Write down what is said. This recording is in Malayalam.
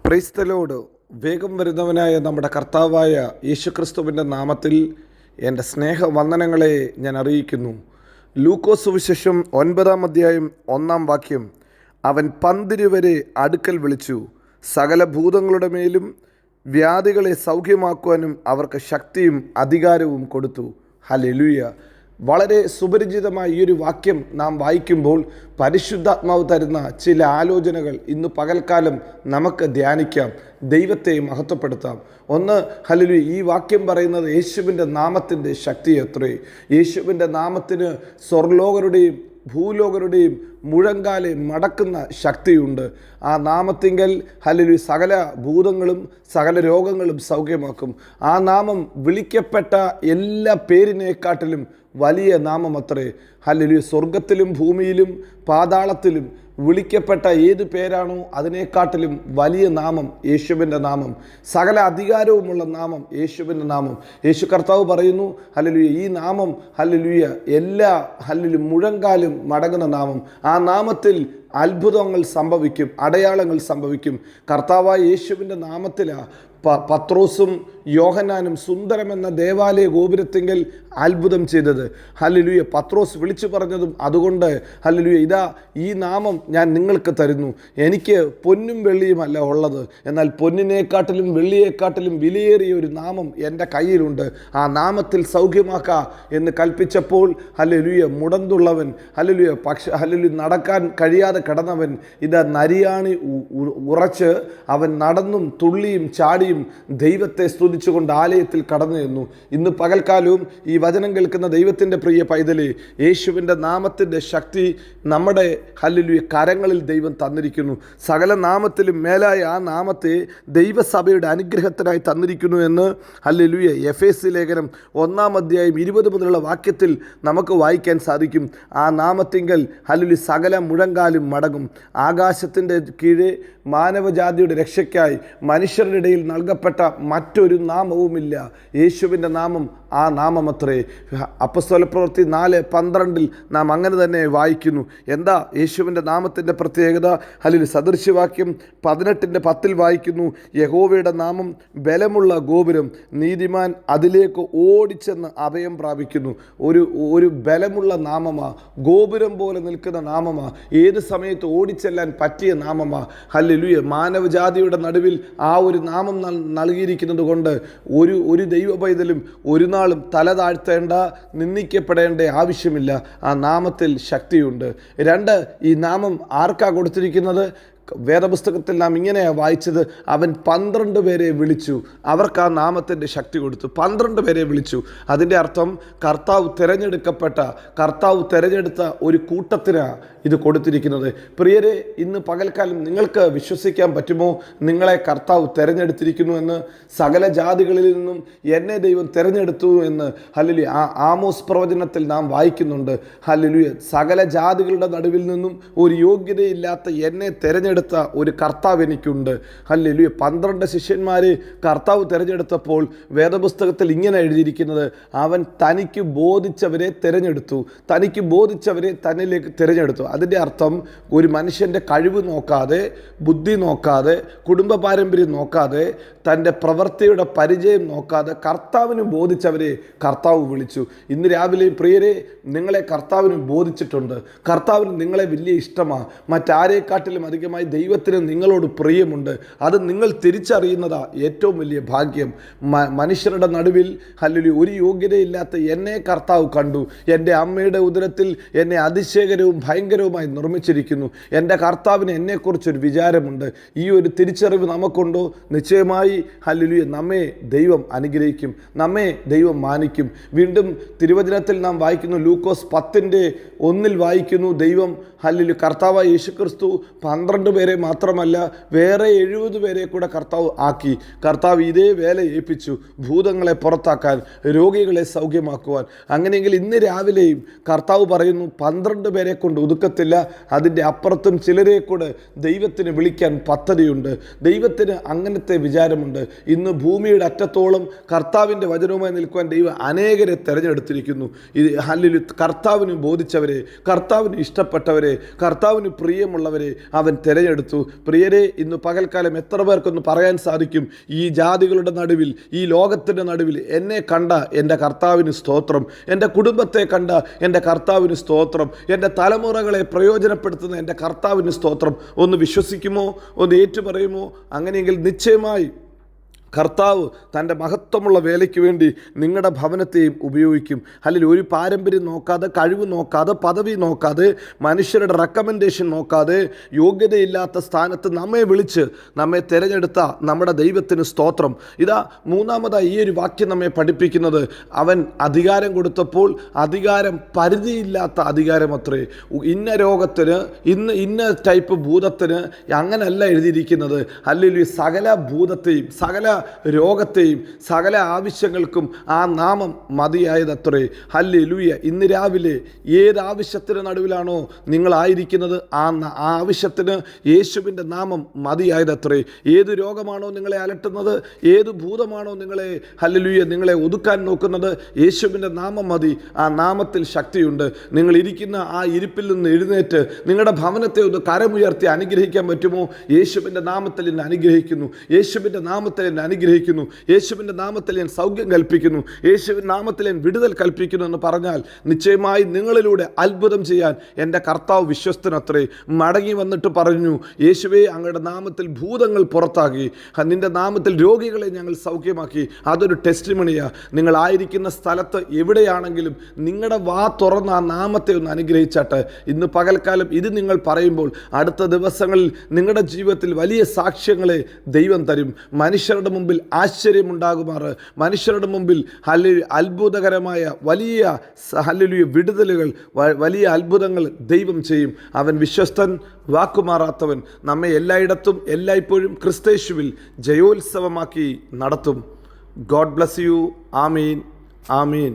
Praise the Lord. വേഗം വരുന്നവനായ നമ്മുടെ കർത്താവായ യേശുക്രിസ്തുവിൻ്റെ നാമത്തിൽ എൻ്റെ സ്നേഹവന്ദനങ്ങളെ ഞാൻ അറിയിക്കുന്നു. ലൂക്കോസ് സുവിശേഷം 9-ാം അധ്യായം 1-ാം വാക്യം. അവൻ പന്തിരുവരെ അടുക്കൽ വിളിച്ചു, സകല ഭൂതങ്ങളുടെ മേലും വ്യാധികളെ സൗഖ്യമാക്കുവാനും അവർക്ക് ശക്തിയും അധികാരവും കൊടുത്തു. ഹല്ലേലൂയ. വളരെ സുപരിചിതമായ ഈ ഒരു വാക്യം നാം വായിക്കുമ്പോൾ പരിശുദ്ധാത്മാവ് തരുന്ന ചില ആലോചനകൾ ഇന്ന് പകൽക്കാലം നമുക്ക് ധ്യാനിക്കാം, ദൈവത്തെ മഹത്വപ്പെടുത്താം. ഒന്ന്, ഹല്ലേലൂയ, ഈ വാക്യം പറയുന്നത് യേശുവിൻ്റെ നാമത്തിൻ്റെ ശക്തി എത്രേ. യേശുവിൻ്റെ നാമത്തിന് സ്വർലോകരുടെയും ഭൂലോകരുടെയും മുഴങ്കാലെ മടക്കുന്ന ശക്തിയുണ്ട്. ആ നാമത്തിങ്കൽ ഹല്ലേലൂയ സകല ഭൂതങ്ങളും സകല രോഗങ്ങളും സൗഖ്യമാക്കും. ആ നാമം വിളിക്കപ്പെട്ട എല്ലാ പേരിനെക്കാട്ടിലും വലിയ നാമം അത്രേ. ഹല്ലേലൂയ. സ്വർഗത്തിലും ഭൂമിയിലും പാതാളത്തിലും വിളിക്കപ്പെട്ട ഏത് പേരാണോ അതിനെക്കാട്ടിലും വലിയ നാമം യേശുവിൻ്റെ നാമം. സകല അധികാരവുമുള്ള നാമം യേശുവിൻ്റെ നാമം. യേശു കർത്താവ് പറയുന്നു, ഹല്ലേലൂയ, ഈ നാമം ഹല്ലേലൂയ എല്ലാ ഹല്ലേലൂയ മുഴങ്കാലും മടങ്ങുന്ന നാമം. ആ നാമത്തിൽ അത്ഭുതങ്ങൾ സംഭവിക്കും, അടയാളങ്ങൾ സംഭവിക്കും. കർത്താവായ യേശുവിൻ്റെ നാമത്തിലാണ് പത്രോസും യോഹന്നാനും സുന്ദരമെന്ന ദേവാലയ ഗോപുരത്തിങ്കൽ അത്ഭുതം ചെയ്തത്. ഹല്ലേലൂയ. പത്രോസ് വിളിച്ചു പറഞ്ഞതും അതുകൊണ്ട്. ഹല്ലേലൂയ. ഇതാ ഈ നാമം ഞാൻ നിങ്ങൾക്ക് തരുന്നു. എനിക്ക് പൊന്നും വെള്ളിയുമല്ല ഉള്ളത്, എന്നാൽ പൊന്നിനെക്കാട്ടിലും വെള്ളിയെക്കാട്ടിലും വിലയേറിയ ഒരു നാമം എൻ്റെ കയ്യിലുണ്ട്. ആ നാമത്തിൽ സൗഖ്യമാക്കാ എന്ന് കൽപ്പിച്ചപ്പോൾ ഹല്ലേലൂയ മുടന്തുള്ളവൻ, ഹല്ലേലൂയ ഹല്ലേലൂയ നടക്കാൻ കഴിയാതെ കിടന്നവൻ ഇതാ നരിയാണി ഉറച്ച് അവൻ നടന്നും തുള്ളിയും ചാടിയും ദൈവത്തെ സ്തുതിച്ചുകൊണ്ട് ആലയത്തിൽ കടന്നു ചെന്നു. ഇന്ന് പകൽക്കാലവും ഈ വചനം കേൾക്കുന്ന ദൈവത്തിൻ്റെ പ്രിയ പൈതലേ, യേശുവിൻ്റെ നാമത്തിൻ്റെ ശക്തി നമ്മുടെ ഹല്ലേലൂയ കരങ്ങളിൽ ദൈവം തന്നിരിക്കുന്നു. സകല നാമത്തിലും മേലായ ആ നാമത്തെ ദൈവസഭയുടെ അനുഗ്രഹത്തിനായി തന്നിരിക്കുന്നു എന്ന് ഹല്ലേലൂയ എഫേസ്യ ലേഖനം 1-ാം അധ്യായം 20 മുതലുള്ള വാക്യത്തിൽ നമുക്ക് വായിക്കാൻ സാധിക്കും. ആ നാമത്തിങ്കൽ ഹല്ലേലൂയ സകല മുഴങ്കാലും മടങ്ങും. ആകാശത്തിൻ്റെ കീഴെ മാനവജാതിയുടെ രക്ഷയ്ക്കായി മനുഷ്യരുടെ ഇടയിൽ നൽകപ്പെട്ട മറ്റൊരു നാമവുമില്ല. യേശുവിൻ്റെ നാമം ആ നാമമത്രേ. അപ്പോസ്തലപ്രവൃത്തി 4:12 നാം അങ്ങനെ തന്നെ വായിക്കുന്നു. എന്താ യേശുവിൻ്റെ നാമത്തിൻ്റെ പ്രത്യേകത? ഹല്ലേലൂയ. സദൃശ്യവാക്യം 18:10 വായിക്കുന്നു, യഹോവയുടെ നാമം ബലമുള്ള ഗോപുരം, നീതിമാൻ അതിലേക്ക് ഓടിച്ചെന്ന് അഭയം പ്രാപിക്കുന്നു. ഒരു ബലമുള്ള നാമമാ, ഗോപുരം പോലെ നിൽക്കുന്ന നാമമാ, ഏത് സമയത്ത് ഓടിച്ചെല്ലാൻ പറ്റിയ നാമമാ. ഹല്ലേലൂയ. മാനവജാതിയുടെ നടുവിൽ ആ ഒരു നാമം നൽകിയിരിക്കുന്നത് കൊണ്ട് ഒരു ദൈവ പൈതലും ഒരു നാളും തല താഴ്ത്തേണ്ട, നിന്ദിക്കപ്പെടേണ്ട ആവശ്യമില്ല. ആ നാമത്തിൽ ശക്തിയുണ്ട്. 2, ഈ നാമം ആർക്കാ കൊടുത്തിരിക്കുന്നത്? വേദപുസ്തകത്തിൽ നാം ഇങ്ങനെയാണ് വായിച്ചത്, അവൻ 12 പേരെ വിളിച്ചു, അവർക്ക് ആ നാമത്തിൻ്റെ ശക്തി കൊടുത്തു. 12 പേരെ വിളിച്ചു. അതിൻ്റെ അർത്ഥം കർത്താവ് തിരഞ്ഞെടുത്ത ഒരു കൂട്ടത്തിനാണ് ഇത് കൊടുത്തിരിക്കുന്നത്. പ്രിയരെ, ഇന്ന് പകൽക്കാലം നിങ്ങൾക്ക് വിശ്വസിക്കാൻ പറ്റുമോ നിങ്ങളെ കർത്താവ് തിരഞ്ഞെടുത്തിരിക്കുന്നു എന്ന്? സകല ജാതികളിൽ നിന്നും എന്നെ ദൈവം തിരഞ്ഞെടുത്തു എന്ന് ഹല്ലേലൂയ ആമോസ് പ്രവചനത്തിൽ നാം വായിക്കുന്നുണ്ട്. ഹല്ലേലൂയ. സകല ജാതികളുടെ നടുവിൽ നിന്നും ഒരു യോഗ്യതയില്ലാത്ത എന്നെ തിരഞ്ഞെടുത്ത ഒരു കർത്താവ് എനിക്കുണ്ട്. ഹല്ലേലൂയ. 12 ശിഷ്യന്മാരെ കർത്താവ് തിരഞ്ഞെടുത്തപ്പോൾ വേദപുസ്തകത്തിൽ ഇങ്ങനെ എഴുതിയിരിക്കുന്നത്, അവൻ തനിക്ക് ബോധിച്ചവരെ തിരഞ്ഞെടുത്തു, തന്നിലേക്ക് തിരഞ്ഞെടുത്തു. അതിൻ്റെ അർത്ഥം ഒരു മനുഷ്യൻ്റെ കഴിവ് നോക്കാതെ, ബുദ്ധി നോക്കാതെ, കുടുംബ പാരമ്പര്യം നോക്കാതെ, തൻ്റെ പ്രവൃത്തിയുടെ പരിചയം നോക്കാതെ കർത്താവിന് ബോധിച്ചവരെ കർത്താവ് വിളിച്ചു. ഇന്ന് രാവിലെ പ്രിയരെ, നിങ്ങളെ കർത്താവിന് ബോധിച്ചിട്ടുണ്ട്. കർത്താവിന് നിങ്ങളെ വലിയ ഇഷ്ടമാണ്. മറ്റാരെക്കാട്ടിലും അധികമായി ദൈവത്തിന് നിങ്ങളോട് പ്രിയമുണ്ട്. അത് നിങ്ങൾ തിരിച്ചറിയുന്നതാ ഏറ്റവും വലിയ ഭാഗ്യം. മനുഷ്യരുടെ നടുവിൽ ഹല്ലേലൂയ ഒരു യോഗ്യതയില്ലാത്ത എന്നെ കർത്താവ് കണ്ടു. എൻ്റെ അമ്മയുടെ ഉദരത്തിൽ എന്നെ അതിശയകരവും ഭയങ്കരവുമായി നിർമ്മിച്ചിരിക്കുന്നു. എൻ്റെ കർത്താവിന് എന്നെക്കുറിച്ചൊരു വിചാരമുണ്ട്. ഈ ഒരു തിരിച്ചറിവ് നമുക്കുണ്ടോ? നിശ്ചയമായി ഹല്ലേലൂയ നമ്മെ ദൈവം അനുഗ്രഹിക്കും, നമ്മെ ദൈവം മാനിക്കും. വീണ്ടും തിരുവചനത്തിൽ നാം വായിക്കുന്നു, ലൂക്കോസ് 10:1 വായിക്കുന്നു, ദൈവം ഹല്ലേലൂയ കർത്താവായ യേശുക്രിസ്തു 12 പേരെ മാത്രമല്ല വേറെ 70 പേരെ കൂടെ കർത്താവ് ആക്കി. കർത്താവ് ഇതേ വേല ഏൽപ്പിച്ചു, ഭൂതങ്ങളെ പുറത്താക്കാൻ, രോഗികളെ സൗഖ്യമാക്കുവാൻ. അങ്ങനെയെങ്കിൽ ഇന്ന് രാവിലെയും കർത്താവ് പറയുന്നു, 12 പേരെ കൊണ്ട് ഒതുക്കത്തില്ല, അതിൻ്റെ അപ്പുറത്തും ചിലരെ കൂടെ ദൈവത്തിന് വിളിക്കാൻ പദ്ധതിയുണ്ട്. ദൈവത്തിന് അങ്ങനത്തെ വിചാരമുണ്ട്. ഇന്ന് ഭൂമിയുടെ അറ്റത്തോളം കർത്താവിൻ്റെ വചനവുമായി നിൽക്കുവാൻ ദൈവം അനേകരെ തിരഞ്ഞെടുത്തിരിക്കുന്നു. ഇത് ഹല്ലേലൂയ കർത്താവിന് ബോധിച്ചവരെ, കർത്താവിന് ഇഷ്ടപ്പെട്ടവരെ, കർത്താവിന് പ്രിയമുള്ളവരെ അവൻ തിരഞ്ഞെടുത്തു. തിരഞ്ഞെടുത്തു. പ്രിയരെ, ഇന്ന് പകൽക്കാലം എത്ര പേർക്കൊന്ന് പറയാൻ സാധിക്കും, ഈ ജാതികളുടെ നടുവിൽ, ഈ ലോകത്തിൻ്റെ നടുവിൽ എന്നെ കണ്ട എൻ്റെ കർത്താവിന് സ്തോത്രം, എൻ്റെ കുടുംബത്തെ കണ്ട എൻ്റെ കർത്താവിന് സ്തോത്രം, എൻ്റെ തലമുറകളെ പ്രയോജനപ്പെടുത്തുന്ന എൻ്റെ കർത്താവിന് സ്തോത്രം. ഒന്ന് വിശ്വസിക്കുമോ? ഒന്ന് ഏറ്റുപറയുമോ? അങ്ങനെയെങ്കിൽ നിശ്ചയമായി കർത്താവ് തൻ്റെ മഹത്വമുള്ള വേലയ്ക്ക് വേണ്ടി നിങ്ങളുടെ ഭവനത്തെയും ഉപയോഗിക്കും. അല്ലെങ്കിൽ ഒരു പാരമ്പര്യം നോക്കാതെ, കഴിവ് നോക്കാതെ, പദവി നോക്കാതെ, മനുഷ്യരുടെ റെക്കമെൻഡേഷൻ നോക്കാതെ, യോഗ്യതയില്ലാത്ത സ്ഥാനത്ത് നമ്മെ വിളിച്ച് നമ്മെ തിരഞ്ഞെടുത്ത നമ്മുടെ ദൈവത്തിന് സ്തോത്രം. ഇതാ മൂന്നാമതായി ഈ ഒരു വാക്യം നമ്മെ പഠിപ്പിക്കുന്നത്, അവൻ അധികാരം കൊടുത്തപ്പോൾ അധികാരം പരിധിയില്ലാത്ത അധികാരം അത്രേ. ഇന്ന രോഗത്തിന്, ഇന്ന ടൈപ്പ് ഭൂതത്തിന് അങ്ങനല്ല എഴുതിയിരിക്കുന്നത്. അല്ലെങ്കിൽ സകല ഭൂതത്തെയും, സകല രോഗത്തെയും, സകല ആവശ്യങ്ങൾക്കും ആ നാമം മതിയായതത്രേ. ഹല്ലേലൂയ. ഇന്ന് രാവിലെ ഏത് ആവശ്യത്തിന് നടുവിലാണോ നിങ്ങളായിരിക്കുന്നത്, ആ ആവശ്യത്തിന് യേശുവിൻ്റെ നാമം മതിയായതത്രേ. ഏത് രോഗമാണോ നിങ്ങളെ അലട്ടുന്നത്, ഏത് ഭൂതമാണോ നിങ്ങളെ, ഹല്ലേലൂയ, നിങ്ങളെ ഒതുക്കാൻ നോക്കുന്നത്, യേശുവിൻ്റെ നാമം മതി. ആ നാമത്തിൽ ശക്തിയുണ്ട്. നിങ്ങൾ ഇരിക്കുന്ന ആ ഇരിപ്പിൽ നിന്ന് എഴുന്നേറ്റ് നിങ്ങളുടെ ഭവനത്തെ ഒന്ന് കരമുയർത്തി അനുഗ്രഹിക്കാൻ പറ്റുമോ? യേശുവിൻ്റെ നാമത്തിൽ എന്നെ അനുഗ്രഹിക്കുന്നു, യേശുവിൻ്റെ നാമത്തിൽ എന്നെ അനുഗ്രഹിക്കുന്നു, യേശുവിൻ്റെ നാമത്തിൽ ഞാൻ സൗഖ്യം കൽപ്പിക്കുന്നു, യേശുവിൻ്റെ നാമത്തിൽ ഞാൻ വിടുതൽ കൽപ്പിക്കുന്നു എന്ന് പറഞ്ഞാൽ നിശ്ചയമായി നിങ്ങളിലൂടെ അത്ഭുതം ചെയ്യാൻ എൻ്റെ കർത്താവ് വിശ്വസ്തനത്രേ. മടങ്ങി വന്നിട്ട് പറഞ്ഞു, യേശുവേ, അങ്ങയുടെ നാമത്തിൽ ഭൂതങ്ങൾ പുറത്താക്കി, നിൻ്റെ നാമത്തിൽ രോഗികളെ ഞങ്ങൾ സൗഖ്യമാക്കി. അതൊരു ടെസ്റ്റിമണിയാണ്. നിങ്ങളായിരിക്കുന്ന സ്ഥലത്ത് എവിടെയാണെങ്കിലും നിങ്ങളുടെ വാ തുറന്ന് ആ നാമത്തെ ഒന്ന് അനുഗ്രഹിച്ചാട്ടെ. ഇന്ന് പകൽക്കാലം ഇത് നിങ്ങൾ പറയുമ്പോൾ അടുത്ത ദിവസങ്ങളിൽ നിങ്ങളുടെ ജീവിതത്തിൽ വലിയ സാക്ഷ്യങ്ങളെ ദൈവം തരും. മനുഷ്യരുടെ മുമ്പിൽ ആശ്ചര്യമുണ്ടാകുമാറ്, മനുഷ്യരുടെ മുമ്പിൽ അത്ഭുതകരമായ വലിയ വിടുതലുകൾ, വലിയ അത്ഭുതങ്ങൾ ദൈവം ചെയ്യും. അവൻ വിശ്വസ്തൻ, വാക്കുമാറാത്തവൻ. നമ്മെ എല്ലായിടത്തും എല്ലായ്പ്പോഴും ക്രിസ്തയേശുവിൽ ജയോത്സവമാക്കി നടത്തും. God bless you. Amin, Amin.